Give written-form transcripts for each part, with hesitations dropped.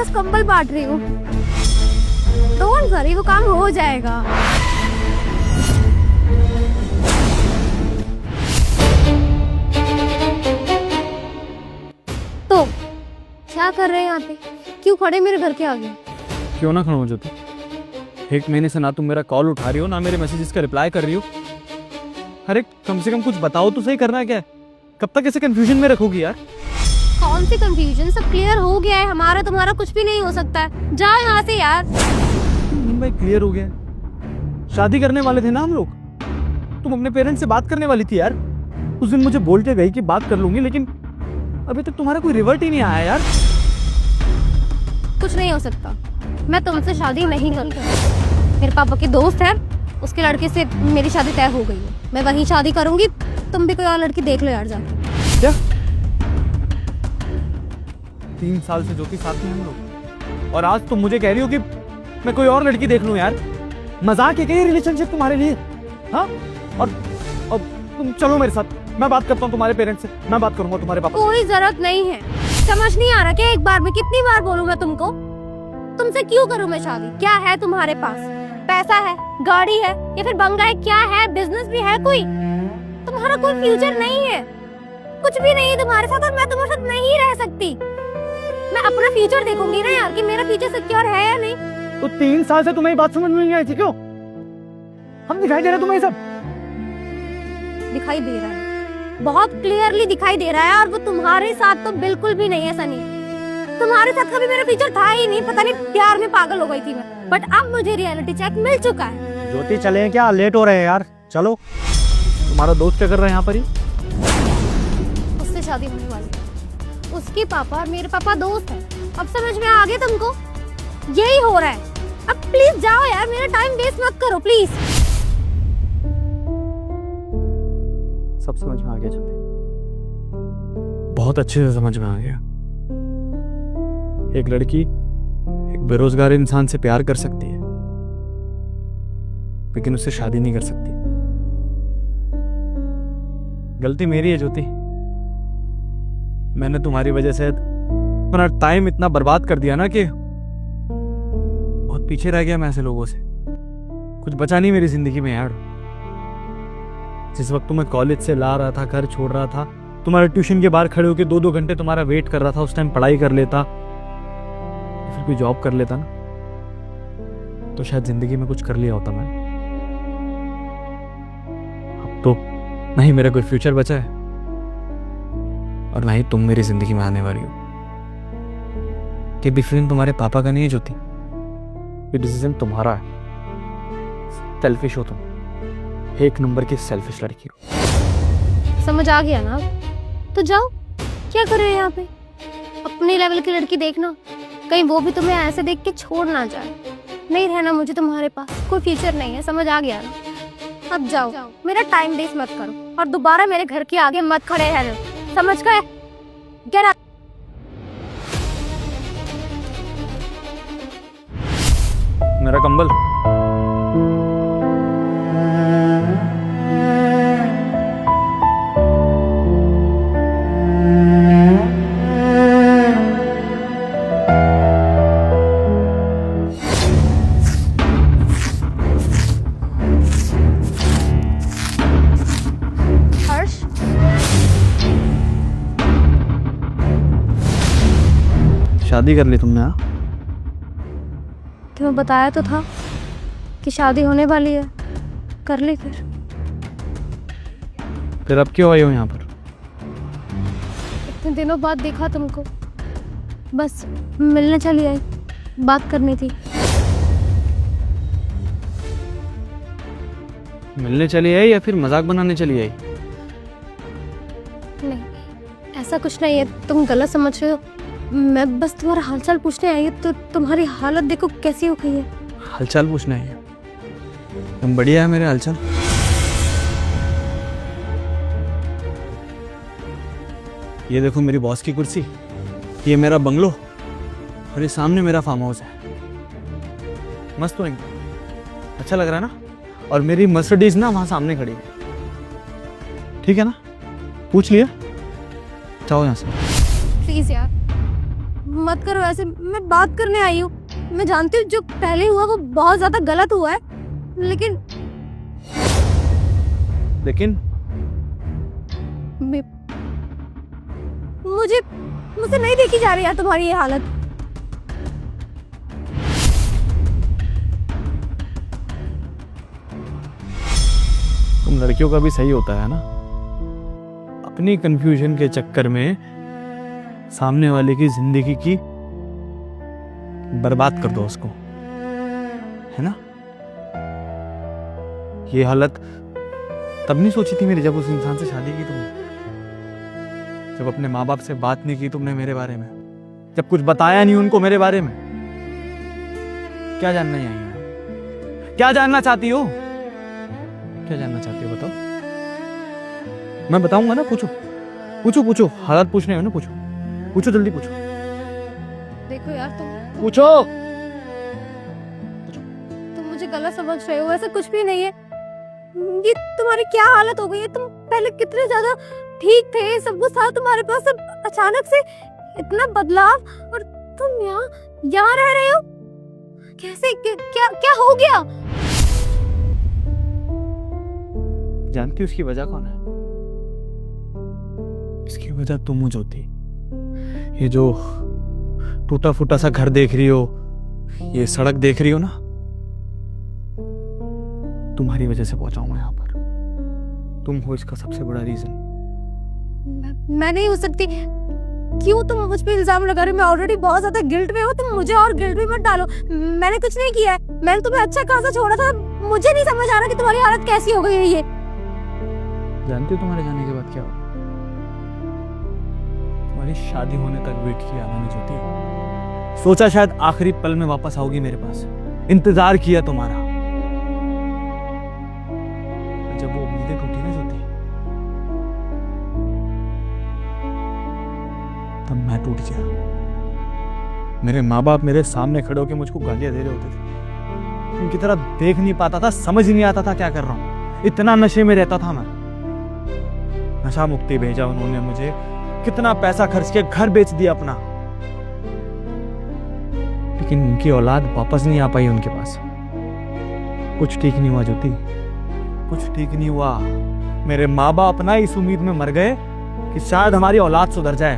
बस कंबल बांट रही हूँ। डोंट वरी, वो काम हो जाएगा। तो क्या कर रहे हैं यहाँ पे? क्यों खड़े मेरे घर के आगे? क्यों ना खड़ा हो ज्योति? 1 महीने से ना तुम मेरा कॉल उठा रही हो, ना मेरे मैसेजेस का रिप्लाई कर रही हो। अरे कम से कम कुछ बताओ तो सही, करना है क्या है? कब तक ऐसे कंफ्यूजन में रखोगी यार? कौन सी कंफ्यूजन? सब क्लियर हो गया है, हमारा तुम्हारा कुछ भी नहीं हो सकता है। जाओ यहाँ से यार। भाई क्लियर हो गया, शादी करने वाले थे ना हम लोग। तुम अपने पेरेंट्स से बात करने वाली थी यार। उस दिन मुझे बोल के गई कि बात कर लूंगी, लेकिन अभी तक तुम्हारा कोई रिवर्ट ही नहीं आया यार। कुछ नहीं हो सकता, मैं तुमसे शादी नहीं करूँगी। मेरे पापा के दोस्त है, उसके लड़के से मेरी शादी तय हो गई है। मैं वहीं शादी करूंगी। तुम भी कोई और लड़की देख लो यार जाके। क्या 3 साल से ज्योति साथ में हम लोग, और आज तुम मुझे कह रही हो कि मैं कोई और लड़की देख लूं यार? मजाक है क्या ये रिलेशनशिप तुम्हारे लिए? हाँ, और तुम चलो मेरे साथ, मैं बात करता हूँ तुम्हारे पेरेंट्स से। मैं बात करूंगा तुम्हारे पापा। कोई जरूरत नहीं है, समझ नहीं आ रहा क्या? एक बार में कितनी बार बोलूं मैं तुमको? तुमसे क्यों करूं मैं शादी? क्या है तुम्हारे पास? पैसा है, गाड़ी है, या फिर बंगला है? क्या है? बिजनेस भी है कोई? तुम्हारा कोई फ्यूचर नहीं है, कुछ भी नहीं है तुम्हारे साथ, और मैं तुम्हारे साथ नहीं रह सकती। मैं अपना फ्यूचर देखूंगी ना यार, कि मेरा फ्यूचर सिक्योर है या नहीं। तो 3 साल से तुम्हें बात समझ में नहीं आई थी क्यों? हम दिखाई दे रहे तुम्हें सब? दिखाई दे रहा है, बहुत क्लियरली दिखाई दे रहा है, और वो तुम्हारे साथ तो बिल्कुल भी नहीं है सनी। तुम्हारे साथ कभी मेरा फ्यूचर था ही नहीं। पता नहीं प्यार में पागल हो गई थी मैं, बट अब मुझे रियलिटी चेक मिल चुका है। ज्योति चले क्या? लेट हो रहे हैं यार, चलो। तुम्हारा दोस्त क्या कर रहा है यहाँ पर ही? उससे शादी होने वाली है। उसके पापा और मेरे पापा दोस्त हैं। अब समझ में आ गया तुमको? यही हो रहा है। अब प्लीज जाओ यार, मेरा टाइम वेस्ट मत करो प्लीज। सब समझ में आ गया ज्योति, बहुत अच्छे से समझ में आ गया। एक लड़की एक बेरोजगार इंसान से प्यार कर सकती है, लेकिन उससे शादी नहीं कर सकती। गलती मेरी है ज्योति। मैंने तुम्हारी वजह से अपना टाइम इतना बर्बाद कर दिया ना कि बहुत पीछे रह गया मैं ऐसे लोगों से। कुछ बचा नहीं मेरी जिंदगी में यार। जिस वक्त तुम्हें कॉलेज से ला रहा था, घर छोड़ रहा था, तुम्हारे ट्यूशन के बाहर खड़े होकर 2-2 घंटे तुम्हारा वेट कर रहा था, उस टाइम पढ़ाई कर लेता, फिर कोई जॉब कर लेता ना, तो शायद जिंदगी में कुछ कर लिया होता मैं। अब तो नहीं मेरा कोई फ्यूचर बचा है, और ना ही तुम मेरी जिंदगी में आने वाली हो। ये डिसीजन तुम्हारे पापा का नहीं है ज्योति, ये डिसीजन तुम्हारा है। सेल्फिश हो तुम, 1 नंबर की सेल्फिश लड़की हो। समझ आ गया ना? तो जाओ, क्या कर रहे हो यहाँ पे? अपने लेवल की लड़की देखना, कहीं वो भी तुम्हें ऐसे देख के छोड़ ना जाए। नहीं रहना मुझे तुम्हारे पास, कोई फ्यूचर नहीं है। समझ आ गया ना? अब जाओ, मेरा टाइम वेस्ट मत करो, और दोबारा मेरे घर के आगे मत खड़े रहना। समझ गए? Get out. मेरा कंबल। हर्ष, शादी कर ली तुमने? हाँ, तुम्हें बताया तो था कि शादी होने वाली है। कर ली फिर अब क्यों आई हो यहाँ पर? इतने दिनों बाद देखा तुमको, बस मिलने चली आई, बात करनी थी। मिलने चली आई या फिर मजाक बनाने चली आई? नहीं, ऐसा कुछ नहीं है, तुम गलत समझ रहे हो। मैं बस तुम्हारा हालचाल पूछने आई है। तो तुम्हारी हालत देखो कैसी हो गई है। हालचाल पूछना है? तुम बढ़िया है मेरे हालचाल। ये देखो मेरी बॉस की कुर्सी, ये मेरा बंगलो, और ये सामने मेरा फार्म हाउस है। मस्त हो एकदम, अच्छा लग रहा है ना? और मेरी मर्सिडीज ना वहां सामने खड़ी है। ठीक है ना? पूछ लिया? जाओ यहाँ से। प्लीज यार, मत करो ऐसे, मैं बात करने आई हूँ। मैं जानती हूँ जो पहले हुआ वो बहुत ज्यादा गलत हुआ है, लेकिन मुझसे नहीं देखी जा रही यार तुम्हारी ये हालत। तुम लड़कियों का भी सही होता है ना, अपनी कंफ्यूजन के चक्कर में सामने वाले की जिंदगी की बर्बाद कर दो उसको, है ना। ये हालत तब नहीं सोची थी मेरी जब उस इंसान से शादी की तुमने, जब अपने माँ बाप से बात नहीं की तुमने मेरे बारे में, जब कुछ बताया नहीं उनको मेरे बारे में। क्या जानना ही आई हो? क्या जानना चाहती हो? क्या जानना चाहती हो बताओ? मैं बताऊंगा ना। पूछो पूछो पूछो, हालात पूछने हो ना, पूछो पूछो, जल्दी पूछो। देखो यार पूछो। तुम मुझे गलत समझ रहे हो, ऐसा कुछ भी नहीं है। ये तुम्हारी क्या हालत हो गई है? तुम पहले कितने ज्यादा ठीक थे, सब कुछ था तुम्हारे पास, अब अचानक से इतना बदलाव, और तुम यहाँ रह रहे हो कैसे? क्या क्या हो गया? जानती हो उसकी वजह कौन है? इसकी वजह तुम हो ज्योति। ये जो टूटा फूटा सा घर देख रही हो, ये सड़क देख रही हो ना, तुम्हारी वजह से पहुंचा हूं मैं यहाँ पर। तुम हो इसका सबसे बड़ा रीजन। मैं नहीं हो सकती। क्यों तुम मुझ पे इल्जाम लगा रहे हो? मैं ऑलरेडी बहुत ज्यादा गिल्ट में हूँ, तुम मुझे और गिल्ट में मत डालो। मैंने कुछ नहीं किया है, मैंने तुम्हें अच्छा खासा छोड़ा था। मुझे नहीं समझ आ रहा कि तुम्हारी हालत कैसी हो गई है ये। जानती हो तुम्हारे जाने के बाद क्या हुआ? तुम्हारी शादी होने तक वेट किया मैंने ज्योति। सोचा शायद आखिरी पल में वापस आओगी मेरे पास, इंतजार किया तुम्हारा। जब वो उम्मीदें टूटी ना ज्योति, तब मैं टूट गया। मेरे माँ बाप मेरे सामने खड़े होकर मुझको गालियां दे रहे होते थे, उनकी तरह देख नहीं पाता था, समझ नहीं आता था क्या कर रहा हूं। इतना नशे में रहता था मैं। नशा मुक्ति भेजा उन्होंने मुझे, कितना पैसा खर्च किया, घर बेच दिया अपना, लेकिन उनकी औलाद वापस नहीं आ पाई उनके पास। कुछ ठीक नहीं हुआ ज्योति, कुछ ठीक नहीं हुआ। मेरे माँ बाप ना इस उम्मीद में मर गए कि शायद हमारी औलाद सुधर जाए,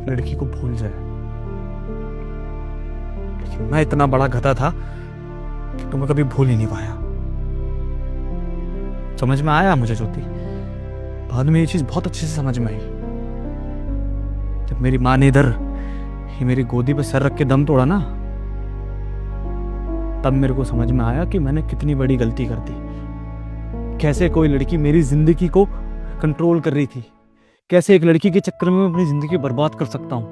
लड़की को भूल जाए। लेकिन मैं इतना बड़ा गधा था कि तुम्हें कभी भूल ही नहीं पाया। समझ में आया मुझे ज्योति, बाद में ये चीज बहुत अच्छे से समझ में आई। जब मेरी माँ ने इधर ही मेरी गोदी पे सर रख के दम तोड़ा ना, तब मेरे को समझ में आया कि मैंने कितनी बड़ी गलती कर दी। कैसे कोई लड़की मेरी जिंदगी को कंट्रोल कर रही थी, कैसे एक लड़की के चक्कर में मैं अपनी जिंदगी बर्बाद कर सकता हूं।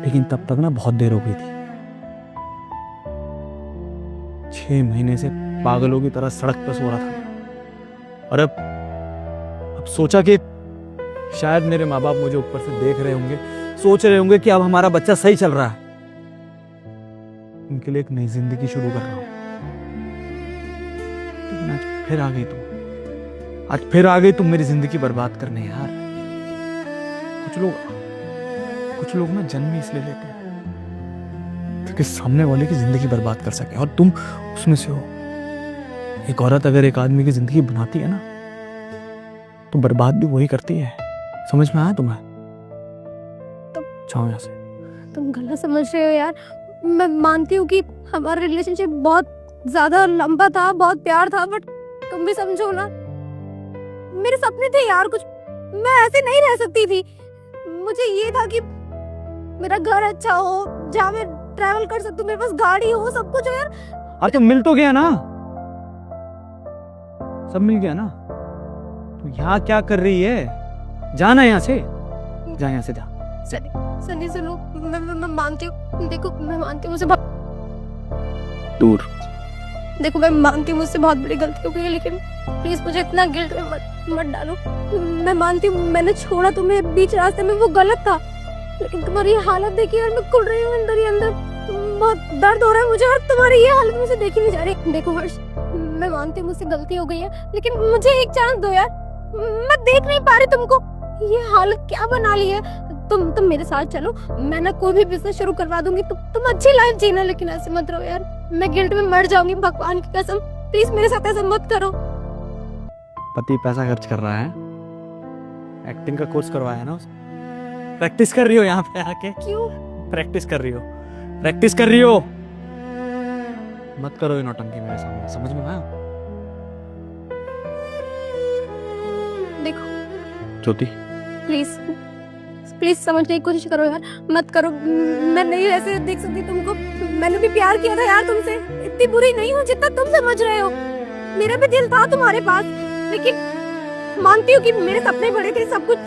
लेकिन तब तक ना बहुत देर हो गई थी। 6 महीने से पागलों की तरह सड़क पर सो रहा था, और अब सोचा कि शायद मेरे माँ बाप मुझे ऊपर से देख रहे होंगे, सोच रहे होंगे कि अब हमारा बच्चा सही चल रहा है। उनके लिए एक नई जिंदगी शुरू कर रहा हूं। लेकिन आज फिर आ गई तुम, आज फिर आ गई तुम मेरी जिंदगी बर्बाद करने यार। कुछ लोग ना जन्म ही इसलिए लेते हैं ताकि सामने वाले की जिंदगी बर्बाद कर सके, और तुम उसमें से हो। एक औरत अगर एक आदमी की जिंदगी बनाती है ना, तो बर्बाद भी वही करती है। समझ में आया तुम्हें? जाओ यहाँ से। तुम गलत समझ रहे हो यार। मैं मानती हूँ कि हमारा रिलेशनशिप बहुत ज्यादा लंबा था, बहुत प्यार था, बट तुम भी समझो ना, मेरे सपने थे यार कुछ। मैं ऐसे नहीं रह सकती थी। मुझे ये था कि मेरा घर अच्छा हो, जहाँ मैं ट्रैवल कर सकती हूँ, मेरे पास गाड़ी हो, सब कुछ हो यार। अरे तो मिल तो गया ना, सब मिल गया ना। तो यहाँ क्या कर रही है? जाना यहाँ से, जा यहाँ से जा। सनी सुनो, मैं मानती हूँ, देखो मैं मानती हूँ मुझसे दूर। देखो मैं मानती हूँ मुझसे बहुत बड़ी गलती हो गई है, लेकिन प्लीज मुझे इतना गिल्ट में मत डालो। मैं मानती हूँ मैंने छोड़ा तुम्हें बीच रास्ते में, वो गलत था, लेकिन तुम्हारी ये हालत देखी यार, मैं कुड़ रही हूँ अंदर ही अंदर, बहुत दर्द हो रहा है मुझे, और तुम्हारी ये हालत मुझे देखी नहीं जा रही। देखो हर्ष, मैं मानती हूँ मुझसे गलती हो गई है, लेकिन मुझे एक चांस दो यार। मैं देख नहीं पा रही तुमको, ये हालत क्या बना ली है। तुम मेरे साथ चलो, मैं ना कोई भी बिजनेस शुरू करवा दूंगी। तुम अच्छी लाइफ जीना, लेकिन ऐसे मत रहो यार, मैं गिल्ट में मर जाऊंगी, भगवान की कसम। प्लीज मेरे साथ ऐसा मत करो। पति पैसा खर्च कर रहा है, एक्टिंग का कोर्स करवाया ना उसने, प्रैक्टिस कर रही हो यहाँ पे आके, क्यों? प्रैक्टिस कर रही हो, प्रैक्टिस कर रही हो। मत करो ये नौटंकी मेरे सामने, समझ में आया? देखो ज्योति, प्लीज प्लीज समझने की कोशिश करो यार, मत करो। मैं नहीं ऐसे देख सकती तुमको, मैंने भी प्यार किया था यार तुमसे, इतनी बुरी नहीं हूँ जितना तुम समझ रहे हो। मेरा भी दिल था तुम्हारे पास, लेकिन मानती हूँ कि मेरे सपने बड़े थे, सब कुछ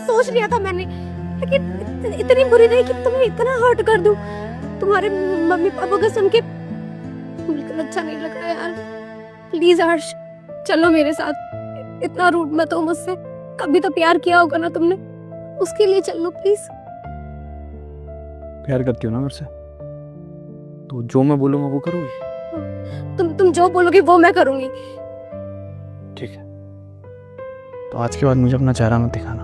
सोच लिया था मैंने, लेकिन इतनी बुरी नहीं कि तुम्हें इतना हर्ट कर दूं। तुम्हारे मम्मी पापा का सुन के बिल्कुल अच्छा नहीं लग रहा यार। प्लीज हर्ष, चलो मेरे साथ, इतना रूड मत हो मुझसे। कभी तो प्यार किया होगा ना तुमने, उसके लिए चल लो प्लीज। प्यार करती हो ना मेरे से, तो जो मैं बोलूंगा वो करोगी? तुम जो बोलोगे वो मैं करूंगी। ठीक है, तो आज के बाद मुझे अपना चेहरा मत दिखाना।